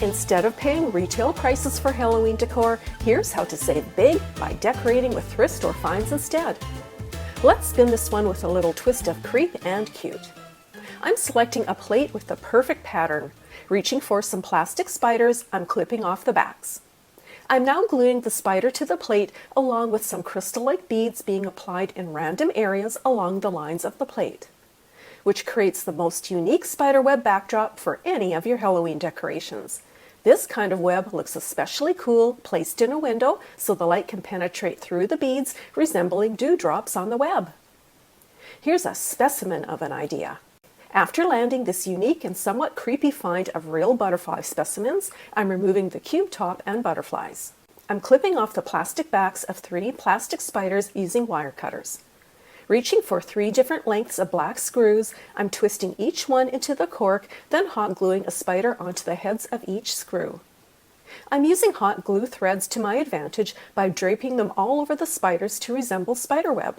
Instead of paying retail prices for Halloween decor, here's how to save big by decorating with thrift store finds instead. Let's spin this one with a little twist of creep and cute. I'm selecting a plate with the perfect pattern. Reaching for some plastic spiders, I'm clipping off the backs. I'm now gluing the spider to the plate along with some crystal-like beads being applied in random areas along the lines of the plate, which creates the most unique spiderweb backdrop for any of your Halloween decorations. This kind of web looks especially cool placed in a window so the light can penetrate through the beads, resembling dewdrops on the web. Here's a specimen of an idea. After landing this unique and somewhat creepy find of real butterfly specimens, I'm removing the cube top and butterflies. I'm clipping off the plastic backs of 3 plastic spiders using wire cutters. Reaching for 3 different lengths of black screws, I'm twisting each one into the cork, then hot gluing a spider onto the heads of each screw. I'm using hot glue threads to my advantage by draping them all over the spiders to resemble spiderweb.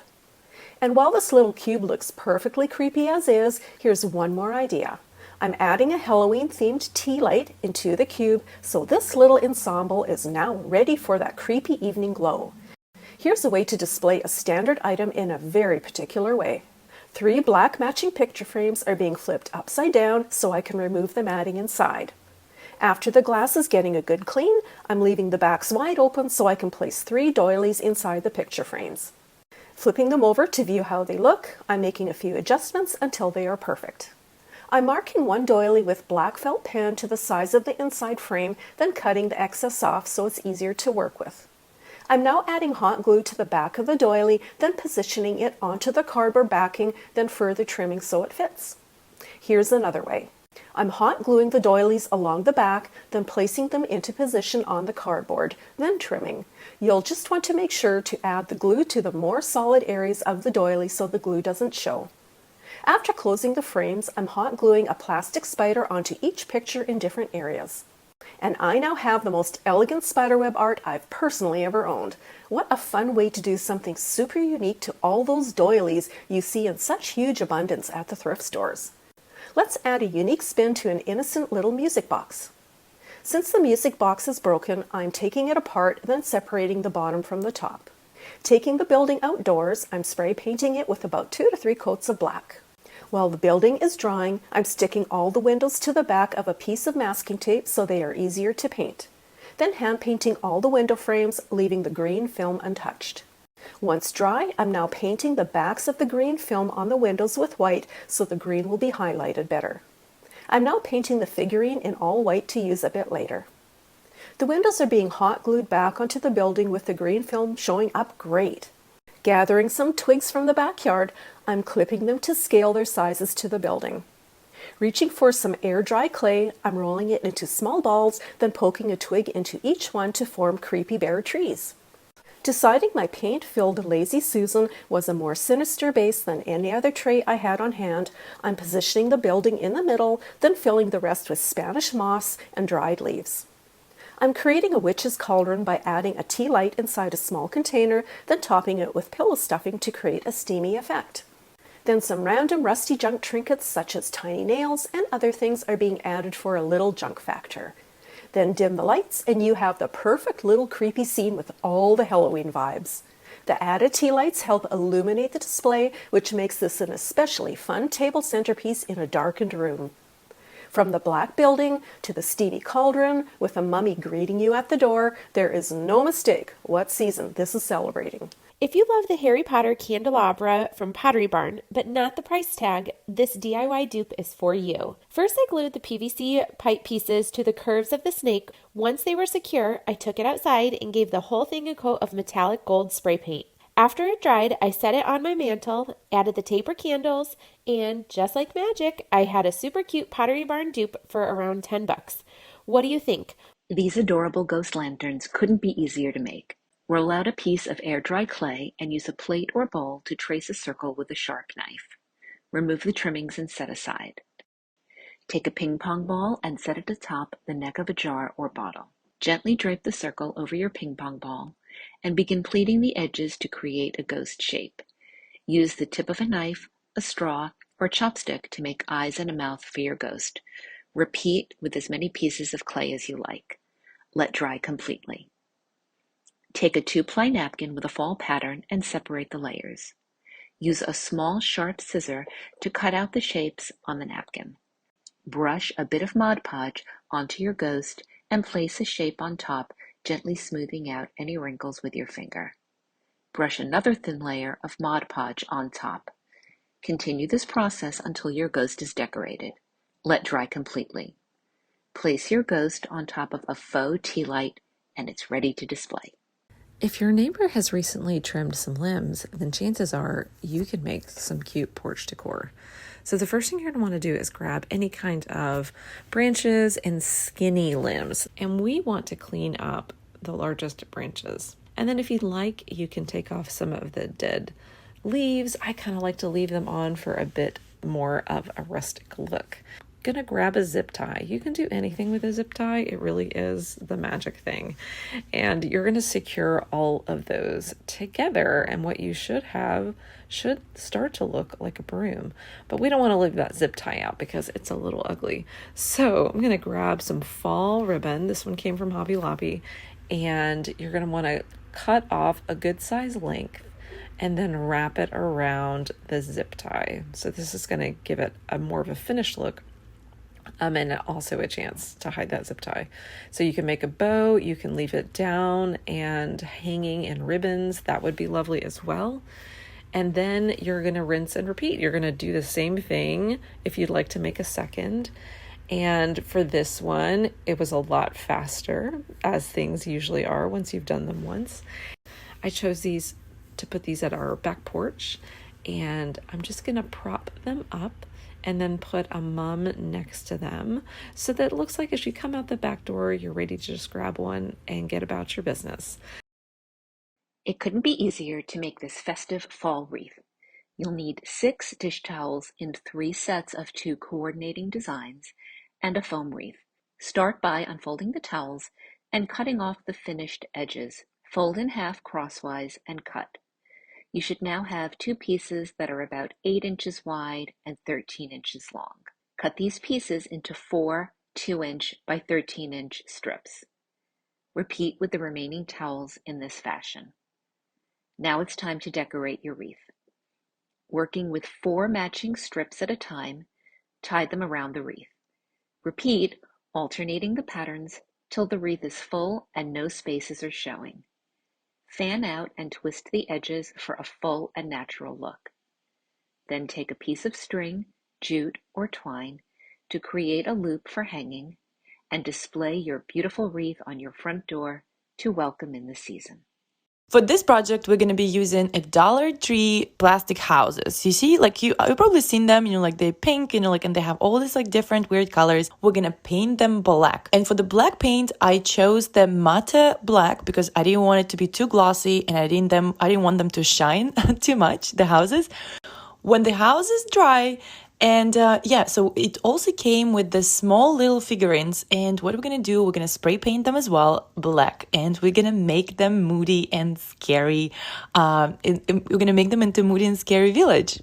And while this little cube looks perfectly creepy as is, here's one more idea. I'm adding a Halloween-themed tea light into the cube, so this little ensemble is now ready for that creepy evening glow. Here's a way to display a standard item in a very particular way. 3 black matching picture frames are being flipped upside down so I can remove the matting inside. After the glass is getting a good clean, I'm leaving the backs wide open so I can place 3 doilies inside the picture frames. Flipping them over to view how they look, I'm making a few adjustments until they are perfect. I'm marking one doily with black felt pen to the size of the inside frame, then cutting the excess off so it's easier to work with. I'm now adding hot glue to the back of the doily, then positioning it onto the cardboard backing, then further trimming so it fits. Here's another way. I'm hot gluing the doilies along the back, then placing them into position on the cardboard, then trimming. You'll just want to make sure to add the glue to the more solid areas of the doily so the glue doesn't show. After closing the frames, I'm hot gluing a plastic spider onto each picture in different areas. And I now have the most elegant spiderweb art I've personally ever owned. What a fun way to do something super unique to all those doilies you see in such huge abundance at the thrift stores. Let's add a unique spin to an innocent little music box. Since the music box is broken, I'm taking it apart, then separating the bottom from the top. Taking the building outdoors, I'm spray painting it with about 2 to 3 coats of black. While the building is drying, I'm sticking all the windows to the back of a piece of masking tape so they are easier to paint. Then hand painting all the window frames, leaving the green film untouched. Once dry, I'm now painting the backs of the green film on the windows with white so the green will be highlighted better. I'm now painting the figurine in all white to use a bit later. The windows are being hot glued back onto the building with the green film showing up great. Gathering some twigs from the backyard, I'm clipping them to scale their sizes to the building. Reaching for some air-dry clay, I'm rolling it into small balls, then poking a twig into each one to form creepy bare trees. Deciding my paint-filled Lazy Susan was a more sinister base than any other tray I had on hand, I'm positioning the building in the middle, then filling the rest with Spanish moss and dried leaves. I'm creating a witch's cauldron by adding a tea light inside a small container, then topping it with pillow stuffing to create a steamy effect. Then some random rusty junk trinkets such as tiny nails and other things are being added for a little junk factor. Then dim the lights and you have the perfect little creepy scene with all the Halloween vibes. The added tea lights help illuminate the display, which makes this an especially fun table centerpiece in a darkened room. From the black building to the steamy cauldron with a mummy greeting you at the door, there is no mistake what season this is celebrating. If you love the Harry Potter candelabra from Pottery Barn, but not the price tag, this DIY dupe is for you. First, I glued the PVC pipe pieces to the curves of the snake. Once they were secure, I took it outside and gave the whole thing a coat of metallic gold spray paint. After it dried, I set it on my mantle, added the taper candles, and just like magic, I had a super cute Pottery Barn dupe for around $10. What do you think? These adorable ghost lanterns couldn't be easier to make. Roll out a piece of air-dry clay and use a plate or bowl to trace a circle with a sharp knife. Remove the trimmings and set aside. Take a ping pong ball and set it atop the neck of a jar or bottle. Gently drape the circle over your ping pong ball and begin pleating the edges to create a ghost shape. Use the tip of a knife, a straw, or chopstick to make eyes and a mouth for your ghost. Repeat with as many pieces of clay as you like. Let dry completely. Take a 2-ply napkin with a fall pattern and separate the layers. Use a small sharp scissor to cut out the shapes on the napkin. Brush a bit of Mod Podge onto your ghost and place a shape on top, gently smoothing out any wrinkles with your finger. Brush another thin layer of Mod Podge on top. Continue this process until your ghost is decorated. Let dry completely. Place your ghost on top of a faux tea light and it's ready to display. If your neighbor has recently trimmed some limbs, then chances are you could make some cute porch decor. So the first thing you're going to want to do is grab any kind of branches and skinny limbs. And we want to clean up the largest branches. And then if you'd like, you can take off some of the dead leaves. I kind of like to leave them on for a bit more of a rustic look. Gonna grab a zip tie. You can do anything with a zip tie. It really is the magic thing. And you're gonna secure all of those together, and what you should have should start to look like a broom. But we don't want to leave that zip tie out because it's a little ugly. So I'm gonna grab some fall ribbon. This one came from Hobby Lobby, and you're gonna want to cut off a good size length and then wrap it around the zip tie. So this is gonna give it a more of a finished look. And also a chance to hide that zip tie. So you can make a bow, you can leave it down and hanging in ribbons. That would be lovely as well. And then you're going to rinse and repeat. You're going to do the same thing if you'd like to make a second. And for this one, it was a lot faster, as things usually are once you've done them once. I chose these to put these at our back porch, and I'm just going to prop them up and then put a mum next to them so that it looks like as you come out the back door, you're ready to just grab one and get about your business. It couldn't be easier to make this festive fall wreath. You'll need 6 dish towels in 3 sets of 2 coordinating designs and a foam wreath. Start by unfolding the towels and cutting off the finished edges. Fold in half crosswise and cut. You should now have 2 pieces that are about 8 inches wide and 13 inches long. Cut these pieces into 4 2-inch by 13-inch strips. Repeat with the remaining towels in this fashion. Now it's time to decorate your wreath. Working with 4 matching strips at a time, tie them around the wreath. Repeat, alternating the patterns till the wreath is full and no spaces are showing. Fan out and twist the edges for a full and natural look. Then take a piece of string, jute, or twine to create a loop for hanging and display your beautiful wreath on your front door to welcome in the season. For this project, we're going to be using a Dollar Tree plastic houses. You see, like you've probably seen them, like they're pink, and they have all these like different weird colors. We're going to paint them black. And for the black paint, I chose the matte black because I didn't want it to be too glossy and I didn't want them to shine too much, the houses. When the house is dry, and so it also came with the small little figurines, and what we're gonna do, we're gonna spray paint them as well black, and we're gonna make them moody and scary. We're gonna make them into moody and scary village.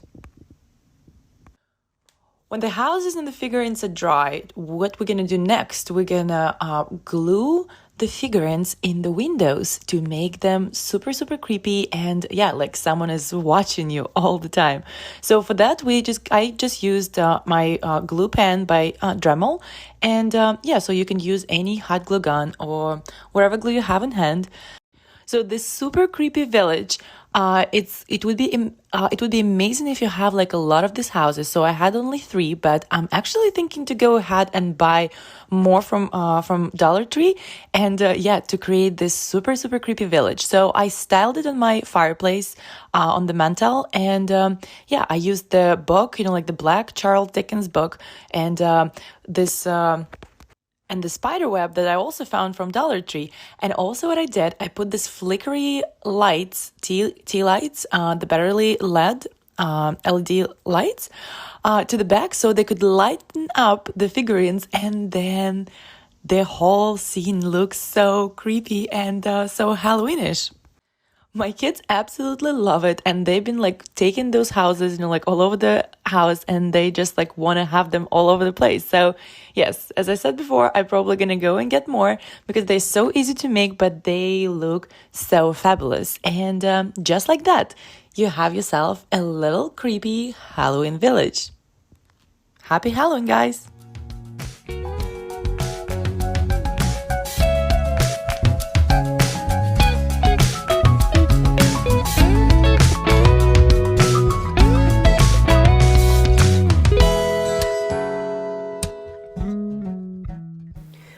When the houses and the figurines are dry, what we're gonna do next, we're gonna glue the figurines in the windows to make them super, super creepy and like someone is watching you all the time. So for that, I just used my glue pen by Dremel, and so you can use any hot glue gun or whatever glue you have in hand. So this super creepy village, it would be amazing if you have like a lot of these houses. So I had only 3, but I'm actually thinking to go ahead and buy more from Dollar Tree and to create this super, super creepy village. So I styled it on my fireplace on the mantle, and I used the book, like the black Charles Dickens book, and this. And the Spiderweb that I also found from Dollar Tree. And also what I did, I put this flickery lights, tea lights, the battery LED lights to the back so they could lighten up the figurines, and then the whole scene looks so creepy and so Halloweenish. My kids absolutely love it, and they've been like taking those houses, like all over the house, and they just like want to have them all over the place. So yes, as I said before, I'm probably gonna go and get more because they're so easy to make, but they look so fabulous. And just like that, you have yourself a little creepy Halloween village. Happy Halloween, guys!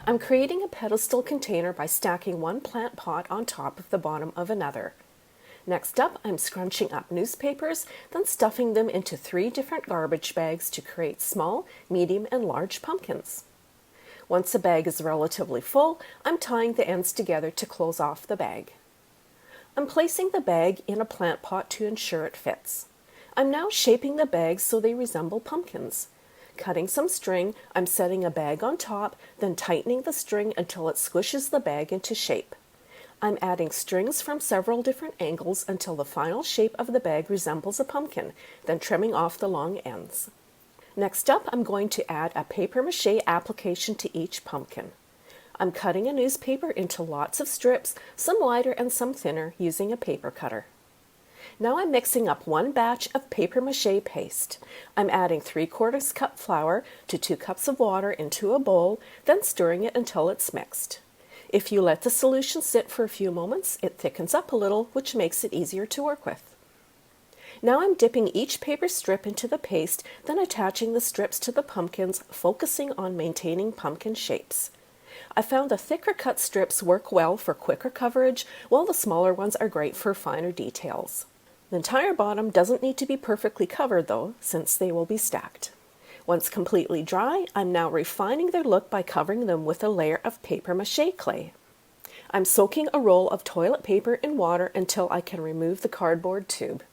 I'm creating a pedestal container by stacking one plant pot on top of the bottom of another. Next up, I'm scrunching up newspapers, then stuffing them into 3 different garbage bags to create small, medium, and large pumpkins. Once a bag is relatively full, I'm tying the ends together to close off the bag. I'm placing the bag in a plant pot to ensure it fits. I'm now shaping the bags so they resemble pumpkins. Cutting some string, I'm setting a bag on top, then tightening the string until it squishes the bag into shape. I'm adding strings from several different angles until the final shape of the bag resembles a pumpkin, then trimming off the long ends. Next up, I'm going to add a paper mache application to each pumpkin. I'm cutting a newspaper into lots of strips, some lighter and some thinner, using a paper cutter. Now I'm mixing up 1 batch of paper mache paste. I'm adding 3/4 cup flour to 2 cups of water into a bowl, then stirring it until it's mixed. If you let the solution sit for a few moments, it thickens up a little, which makes it easier to work with. Now I'm dipping each paper strip into the paste, then attaching the strips to the pumpkins, focusing on maintaining pumpkin shapes. I found the thicker cut strips work well for quicker coverage, while the smaller ones are great for finer details. The entire bottom doesn't need to be perfectly covered though, since they will be stacked. Once completely dry, I'm now refining their look by covering them with a layer of paper mache clay. I'm soaking a roll of toilet paper in water until I can remove the cardboard tube.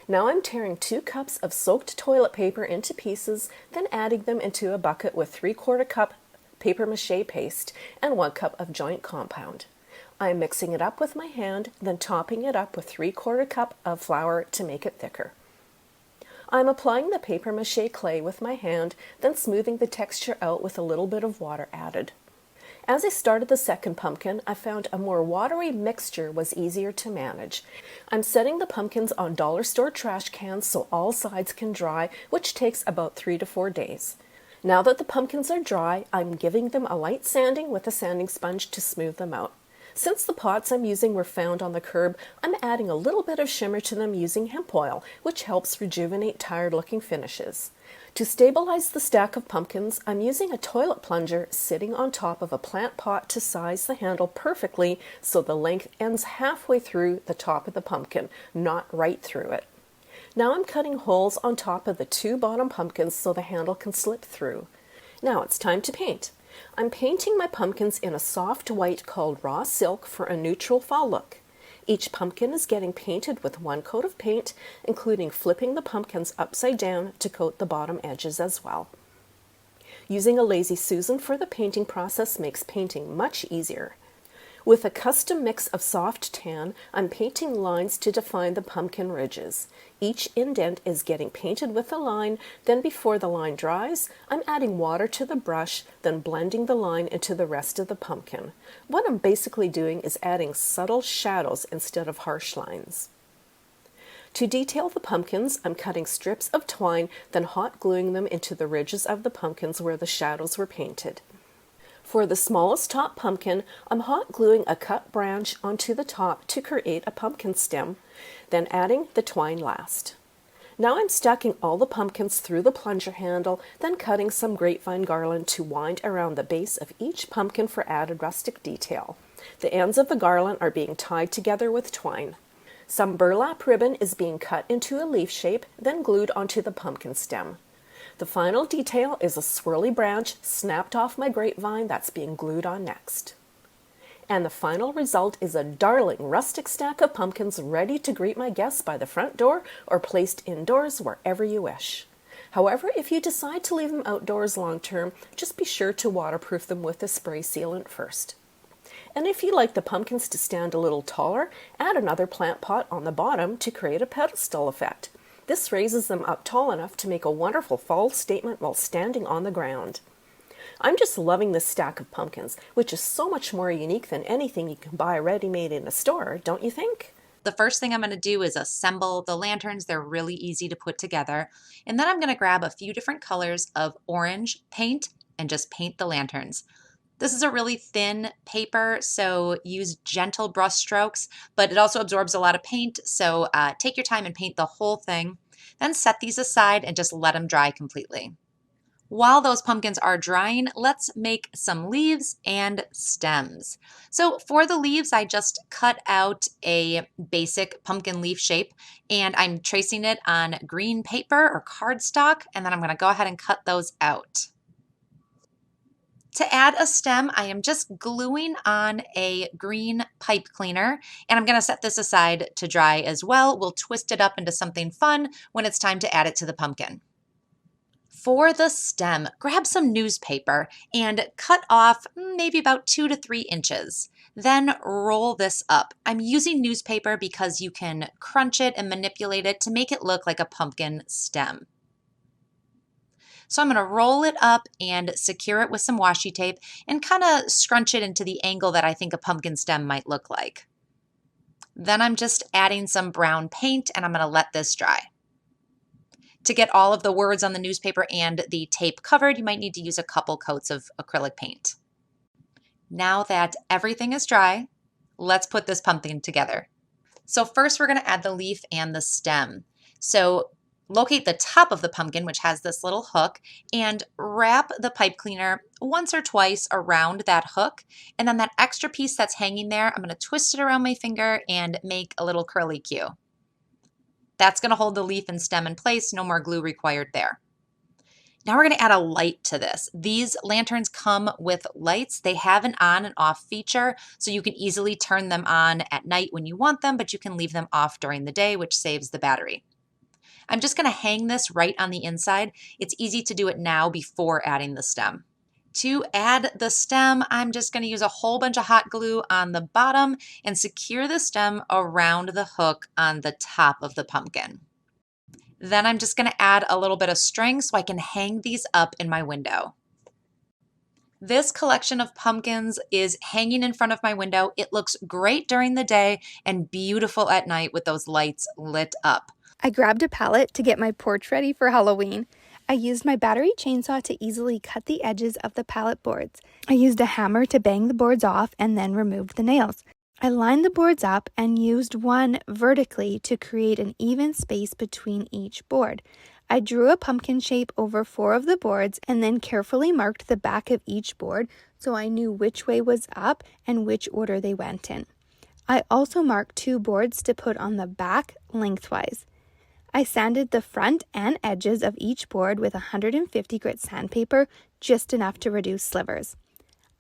Now I'm tearing 2 cups of soaked toilet paper into pieces, then adding them into a bucket with 3/4 cup paper mache paste and 1 cup of joint compound. I'm mixing it up with my hand, then topping it up with 3/4 cup of flour to make it thicker. I'm applying the paper mache clay with my hand, then smoothing the texture out with a little bit of water added. As I started the second pumpkin, I found a more watery mixture was easier to manage. I'm setting the pumpkins on dollar store trash cans so all sides can dry, which takes about 3 to 4 days. Now that the pumpkins are dry, I'm giving them a light sanding with a sanding sponge to smooth them out. Since the pots I'm using were found on the curb, I'm adding a little bit of shimmer to them using hemp oil, which helps rejuvenate tired-looking finishes. To stabilize the stack of pumpkins, I'm using a toilet plunger sitting on top of a plant pot to size the handle perfectly so the length ends halfway through the top of the pumpkin, not right through it. Now I'm cutting holes on top of the 2 bottom pumpkins so the handle can slip through. Now it's time to paint. I'm painting my pumpkins in a soft white called raw silk for a neutral fall look. Each pumpkin is getting painted with 1 coat of paint, including flipping the pumpkins upside down to coat the bottom edges as well. Using a Lazy Susan for the painting process makes painting much easier. With a custom mix of soft tan, I'm painting lines to define the pumpkin ridges. Each indent is getting painted with a line, then before the line dries, I'm adding water to the brush, then blending the line into the rest of the pumpkin. What I'm basically doing is adding subtle shadows instead of harsh lines. To detail the pumpkins, I'm cutting strips of twine, then hot gluing them into the ridges of the pumpkins where the shadows were painted. For the smallest top pumpkin, I'm hot gluing a cut branch onto the top to create a pumpkin stem, then adding the twine last. Now I'm stacking all the pumpkins through the plunger handle, then cutting some grapevine garland to wind around the base of each pumpkin for added rustic detail. The ends of the garland are being tied together with twine. Some burlap ribbon is being cut into a leaf shape, then glued onto the pumpkin stem. The final detail is a swirly branch snapped off my grapevine that's being glued on next. And the final result is a darling rustic stack of pumpkins ready to greet my guests by the front door or placed indoors wherever you wish. However, if you decide to leave them outdoors long term, just be sure to waterproof them with a spray sealant first. And if you like the pumpkins to stand a little taller, add another plant pot on the bottom to create a pedestal effect. This raises them up tall enough to make a wonderful fall statement while standing on the ground. I'm just loving this stack of pumpkins, which is so much more unique than anything you can buy ready-made in a store, don't you think? The first thing I'm going to do is assemble the lanterns. They're really easy to put together. And then I'm going to grab a few different colors of orange paint and just paint the lanterns. This is a really thin paper, so use gentle brush strokes, but it also absorbs a lot of paint, so take your time and paint the whole thing. Then set these aside and just let them dry completely. While those pumpkins are drying, let's make some leaves and stems. So for the leaves, I just cut out a basic pumpkin leaf shape, and I'm tracing it on green paper or cardstock, and then I'm going to go ahead and cut those out. To add a stem, I am just gluing on a green pipe cleaner, and I'm going to set this aside to dry as well. We'll twist it up into something fun when it's time to add it to the pumpkin. For the stem, grab some newspaper and cut off maybe about 2 to 3 inches. Then roll this up. I'm using newspaper because you can crunch it and manipulate it to make it look like a pumpkin stem. So I'm going to roll it up and secure it with some washi tape and kind of scrunch it into the angle that I think a pumpkin stem might look like. Then I'm just adding some brown paint and I'm going to let this dry. To get all of the words on the newspaper and the tape covered, you might need to use a couple coats of acrylic paint. Now that everything is dry, let's put this pumpkin together. So first we're going to add the leaf and the stem. So locate the top of the pumpkin, which has this little hook, and wrap the pipe cleaner once or twice around that hook. And then that extra piece that's hanging there, I'm going to twist it around my finger and make a little curly Q. That's going to hold the leaf and stem in place, no more glue required there. Now we're going to add a light to this. These lanterns come with lights. They have an on and off feature, so you can easily turn them on at night when you want them, but you can leave them off during the day, which saves the battery. I'm just going to hang this right on the inside. It's easy to do it now before adding the stem. To add the stem, I'm just going to use a whole bunch of hot glue on the bottom and secure the stem around the hook on the top of the pumpkin. Then I'm just going to add a little bit of string so I can hang these up in my window. This collection of pumpkins is hanging in front of my window. It looks great during the day and beautiful at night with those lights lit up. I grabbed a pallet to get my porch ready for Halloween. I used my battery chainsaw to easily cut the edges of the pallet boards. I used a hammer to bang the boards off and then removed the nails. I lined the boards up and used one vertically to create an even space between each board. I drew a pumpkin shape over 4 of the boards and then carefully marked the back of each board so I knew which way was up and which order they went in. I also marked 2 boards to put on the back lengthwise. I sanded the front and edges of each board with 150 grit sandpaper, just enough to reduce slivers.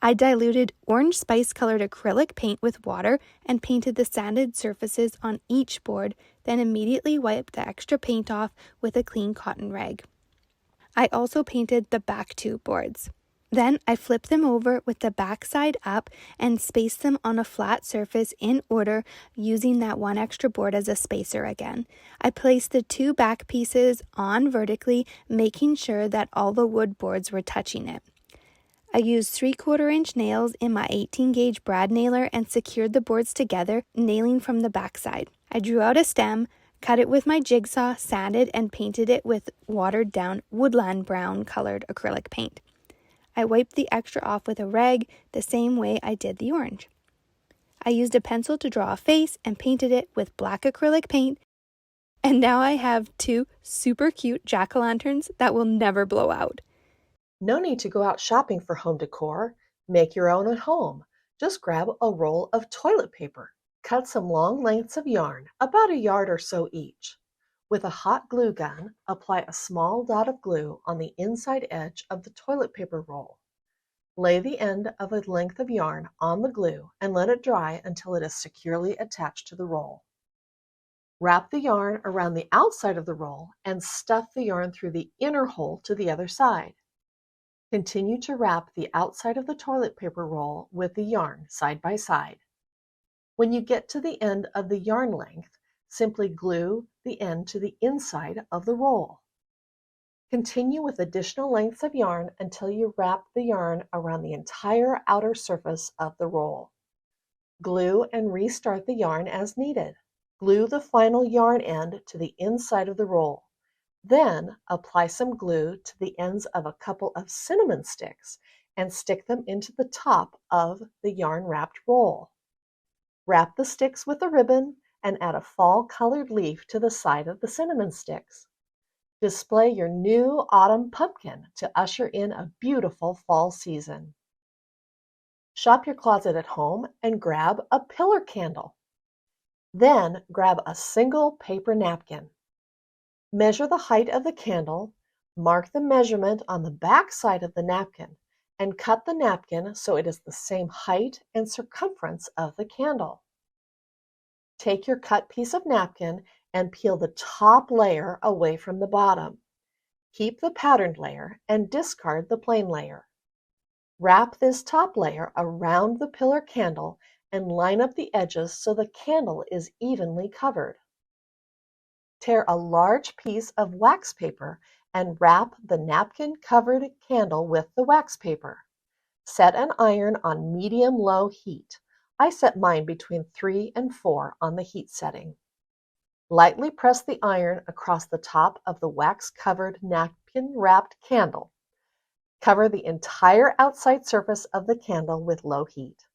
I diluted orange spice-colored acrylic paint with water and painted the sanded surfaces on each board, then immediately wiped the extra paint off with a clean cotton rag. I also painted the back 2 boards. Then I flipped them over with the back side up and spaced them on a flat surface in order, using that 1 extra board as a spacer again. I placed the 2 back pieces on vertically, making sure that all the wood boards were touching it. I used 3/4 inch nails in my 18 gauge brad nailer and secured the boards together, nailing from the back side. I drew out a stem, cut it with my jigsaw, sanded and painted it with watered down woodland brown colored acrylic paint. I wiped the extra off with a rag the same way I did the orange. I used a pencil to draw a face and painted it with black acrylic paint, and now I have 2 super cute jack-o'-lanterns that will never blow out. No need to go out shopping for home decor. Make your own at home. Just grab a roll of toilet paper. Cut some long lengths of yarn, about a yard or so each. With a hot glue gun, apply a small dot of glue on the inside edge of the toilet paper roll. Lay the end of a length of yarn on the glue and let it dry until it is securely attached to the roll. Wrap the yarn around the outside of the roll and stuff the yarn through the inner hole to the other side. Continue to wrap the outside of the toilet paper roll with the yarn side by side. When you get to the end of the yarn length, simply glue the end to the inside of the roll. Continue with additional lengths of yarn until you wrap the yarn around the entire outer surface of the roll. Glue and restart the yarn as needed. Glue the final yarn end to the inside of the roll. Then apply some glue to the ends of a couple of cinnamon sticks and stick them into the top of the yarn-wrapped roll. Wrap the sticks with a ribbon and add a fall-colored leaf to the side of the cinnamon sticks. Display your new autumn pumpkin to usher in a beautiful fall season. Shop your closet at home and grab a pillar candle. Then grab a single paper napkin. Measure the height of the candle, mark the measurement on the back side of the napkin, and cut the napkin so it is the same height and circumference of the candle. Take your cut piece of napkin and peel the top layer away from the bottom. Keep the patterned layer and discard the plain layer. Wrap this top layer around the pillar candle and line up the edges so the candle is evenly covered. Tear a large piece of wax paper and wrap the napkin-covered candle with the wax paper. Set an iron on medium-low heat. I set mine between 3 and 4 on the heat setting. Lightly press the iron across the top of the wax-covered napkin-wrapped candle. Cover the entire outside surface of the candle with low heat.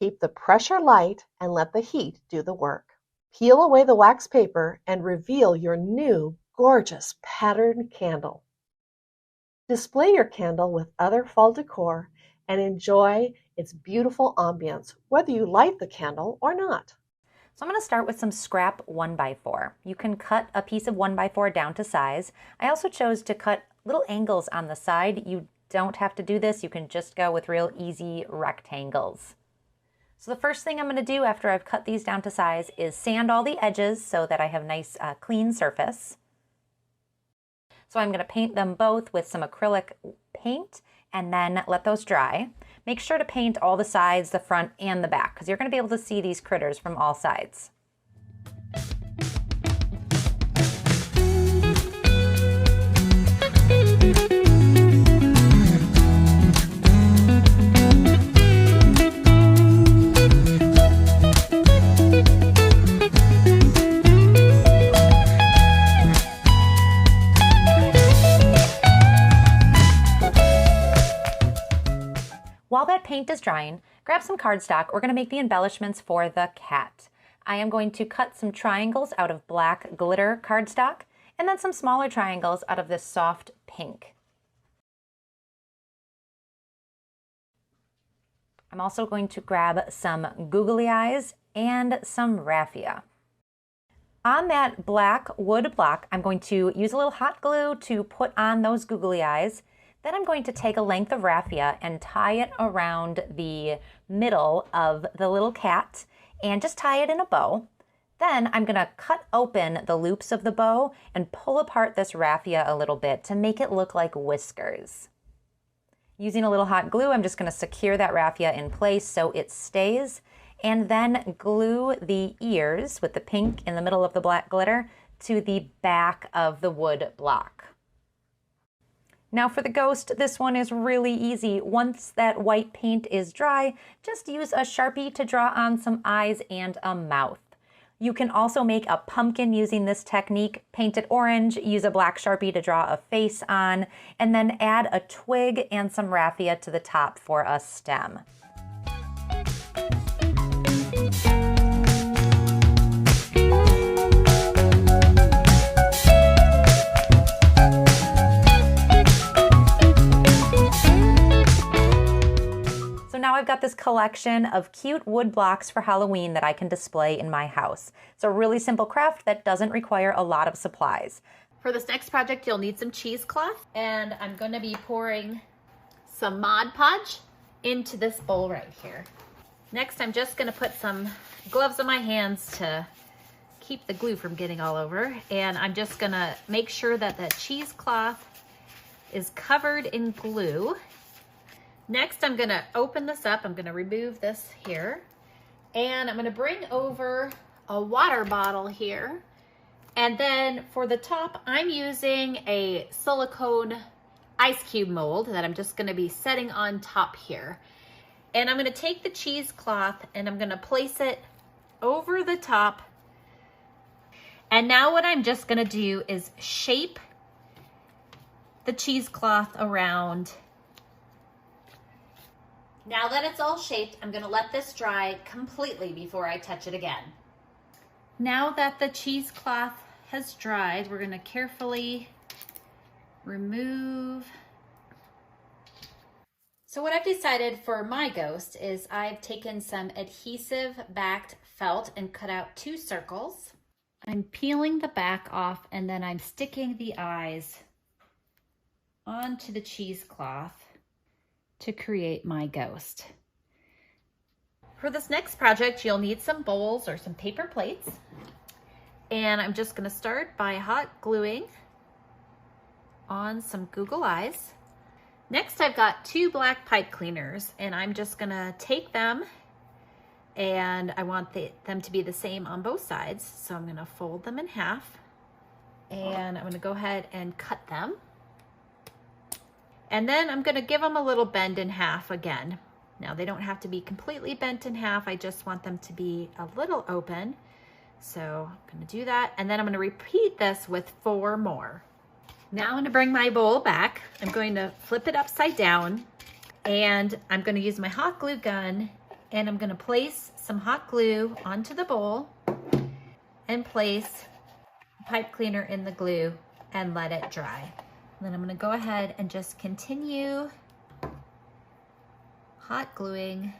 Keep the pressure light and let the heat do the work. Peel away the wax paper and reveal your new gorgeous patterned candle. Display your candle with other fall decor and enjoy its beautiful ambience, whether you light the candle or not. So I'm going to start with some scrap 1x4. You can cut a piece of 1x4 down to size. I also chose to cut little angles on the side. You don't have to do this. You can just go with real easy rectangles. So the first thing I'm going to do after I've cut these down to size is sand all the edges so that I have nice clean surface. So I'm going to paint them both with some acrylic paint and then let those dry. Make sure to paint all the sides, the front and the back, because you're going to be able to see these critters from all sides. While that paint is drying, grab some cardstock. We're going to make the embellishments for the cat. I am going to cut some triangles out of black glitter cardstock and then some smaller triangles out of this soft pink. I'm also going to grab some googly eyes and some raffia. On that black wood block, I'm going to use a little hot glue to put on those googly eyes. Then I'm going to take a length of raffia and tie it around the middle of the little cat and just tie it in a bow. Then I'm going to cut open the loops of the bow and pull apart this raffia a little bit to make it look like whiskers. Using a little hot glue, I'm just going to secure that raffia in place so it stays, and then glue the ears with the pink in the middle of the black glitter to the back of the wood block. Now for the ghost, this one is really easy. Once that white paint is dry, just use a Sharpie to draw on some eyes and a mouth. You can also make a pumpkin using this technique. Paint it orange, use a black Sharpie to draw a face on, and then add a twig and some raffia to the top for a stem. Now I've got this collection of cute wood blocks for Halloween that I can display in my house. It's a really simple craft that doesn't require a lot of supplies. For this next project, you'll need some cheesecloth, and I'm going to be pouring some Mod Podge into this bowl right here. Next, I'm just going to put some gloves on my hands to keep the glue from getting all over, and I'm just going to make sure that the cheesecloth is covered in glue. Next, I'm gonna open this up. I'm gonna remove this here. And I'm gonna bring over a water bottle here. And then for the top, I'm using a silicone ice cube mold that I'm just gonna be setting on top here. And I'm gonna take the cheesecloth and I'm gonna place it over the top. And now what I'm just gonna do is shape the cheesecloth around. Now that it's all shaped, I'm gonna let this dry completely before I touch it again. Now that the cheesecloth has dried, we're gonna carefully remove. So what I've decided for my ghost is I've taken some adhesive backed felt and cut out 2 circles. I'm peeling the back off and then I'm sticking the eyes onto the cheesecloth to create my ghost. For this next project, you'll need some bowls or some paper plates. And I'm just gonna start by hot gluing on some Google eyes. Next, I've got 2 black pipe cleaners and I'm just gonna take them, and I want them to be the same on both sides. So I'm gonna fold them in half and I'm gonna go ahead and cut them. And then I'm gonna give them a little bend in half again. Now they don't have to be completely bent in half. I just want them to be a little open. So I'm gonna do that. And then I'm gonna repeat this with 4 more. Now I'm gonna bring my bowl back. I'm going to flip it upside down and I'm gonna use my hot glue gun and I'm gonna place some hot glue onto the bowl and place pipe cleaner in the glue and let it dry. And then I'm gonna go ahead and just continue hot gluing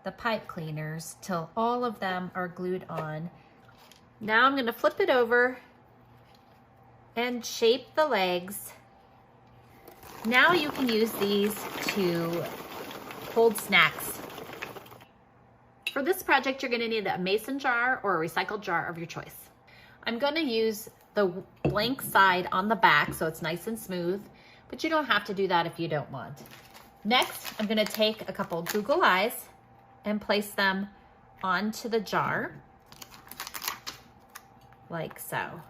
the pipe cleaners till all of them are glued on. Now I'm gonna flip it over and shape the legs. Now you can use these to hold snacks. For this project, you're gonna need a mason jar or a recycled jar of your choice. I'm gonna use the blank side on the back so it's nice and smooth, but you don't have to do that if you don't want. Next, I'm gonna take a couple Google eyes and place them onto the jar, like so.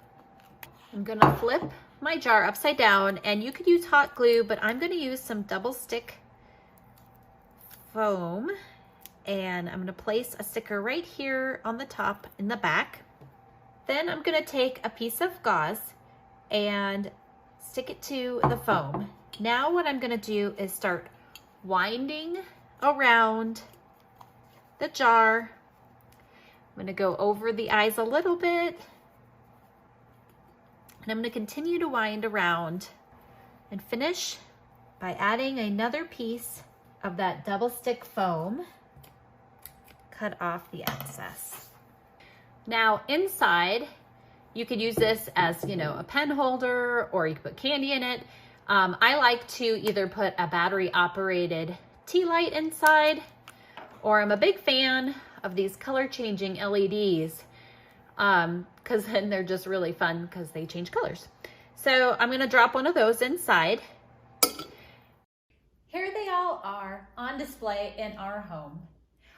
I'm gonna flip my jar upside down, and you could use hot glue, but I'm gonna use some double stick foam, and I'm gonna place a sticker right here on the top in the back. Then I'm gonna take a piece of gauze and stick it to the foam. Now what I'm gonna do is start winding around the jar. I'm gonna go over the eyes a little bit, and I'm gonna continue to wind around and finish by adding another piece of that double stick foam. Cut off the excess. Now inside, you could use this as, a pen holder, or you could put candy in it. I like to either put a battery operated tea light inside, or I'm a big fan of these color changing LEDs, because then they're just really fun because they change colors. So I'm gonna drop one of those inside. Here they all are on display in our home.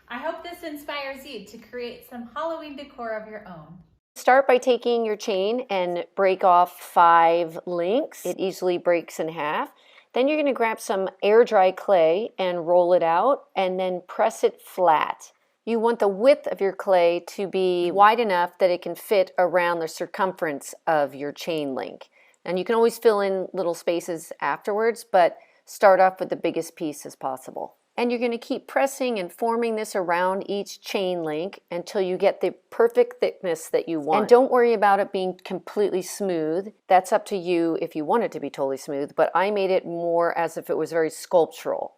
I hope this inspires you to create some Halloween decor of your own. Start by taking your chain and break off 5 links. It easily breaks in half. Then you're going to grab some air dry clay and roll it out and then press it flat. You want the width of your clay to be wide enough that it can fit around the circumference of your chain link. And you can always fill in little spaces afterwards, but start off with the biggest piece as possible. And you're going to keep pressing and forming this around each chain link until you get the perfect thickness that you want. And don't worry about it being completely smooth. That's up to you if you want it to be totally smooth, but I made it more as if it was very sculptural.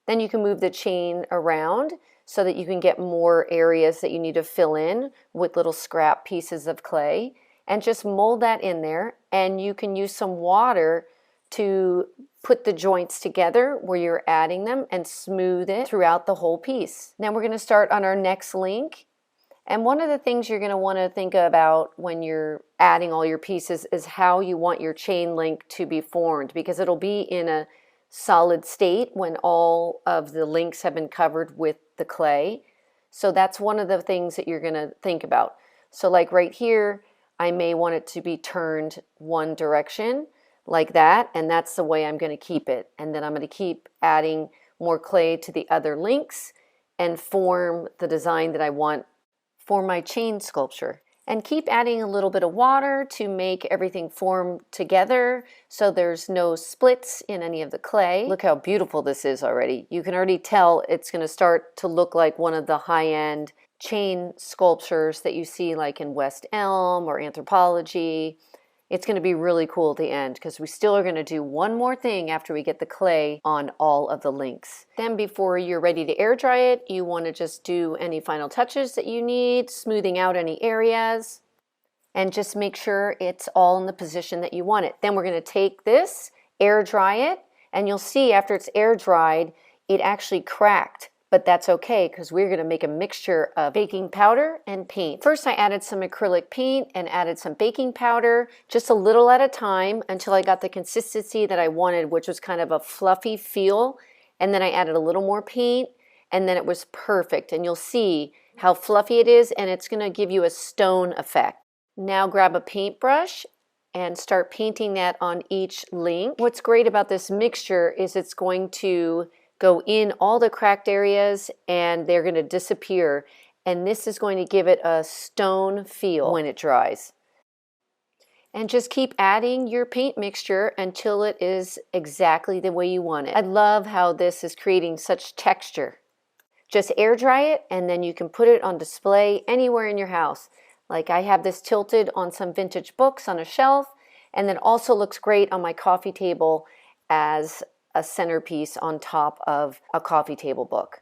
Then you can move the chain around so that you can get more areas that you need to fill in with little scrap pieces of clay, and just mold that in there. And you can use some water to put the joints together where you're adding them and smooth it throughout the whole piece. Now we're going to start on our next link, And one of the things you're going to want to think about when you're adding all your pieces is how you want your chain link to be formed, because it'll be in a solid state when all of the links have been covered with the clay. So that's one of the things that you're going to think about. So like right here, I may want it to be turned one direction like that, and that's the way I'm going to keep it. And then I'm going to keep adding more clay to the other links and form the design that I want for my chain sculpture. And keep adding a little bit of water to make everything form together so there's no splits in any of the clay. Look how beautiful this is already. You can already tell it's going to start to look like one of the high-end chain sculptures that you see like in West Elm or Anthropology. It's going to be really cool at the end because we still are going to do one more thing after we get the clay on all of the links. Then before you're ready to air dry it, you want to just do any final touches that you need, smoothing out any areas, and just make sure it's all in the position that you want it. Then we're going to take this, air dry it, and you'll see after it's air dried, it actually cracked. But that's okay because we're going to make a mixture of baking powder and paint. First I added some acrylic paint and added some baking powder, just a little at a time until I got the consistency that I wanted, which was kind of a fluffy feel. And then I added a little more paint and then it was perfect. And you'll see how fluffy it is, and it's going to give you a stone effect. Now grab a paintbrush and start painting that on each link. What's great about this mixture is it's going to go in all the cracked areas and they're going to disappear, and this is going to give it a stone feel when it dries. And just keep adding your paint mixture until it is exactly the way you want it. I love how this is creating such texture. Just air dry it and then you can put it on display anywhere in your house. Like I have this tilted on some vintage books on a shelf, and then also looks great on my coffee table as a centerpiece on top of a coffee table book.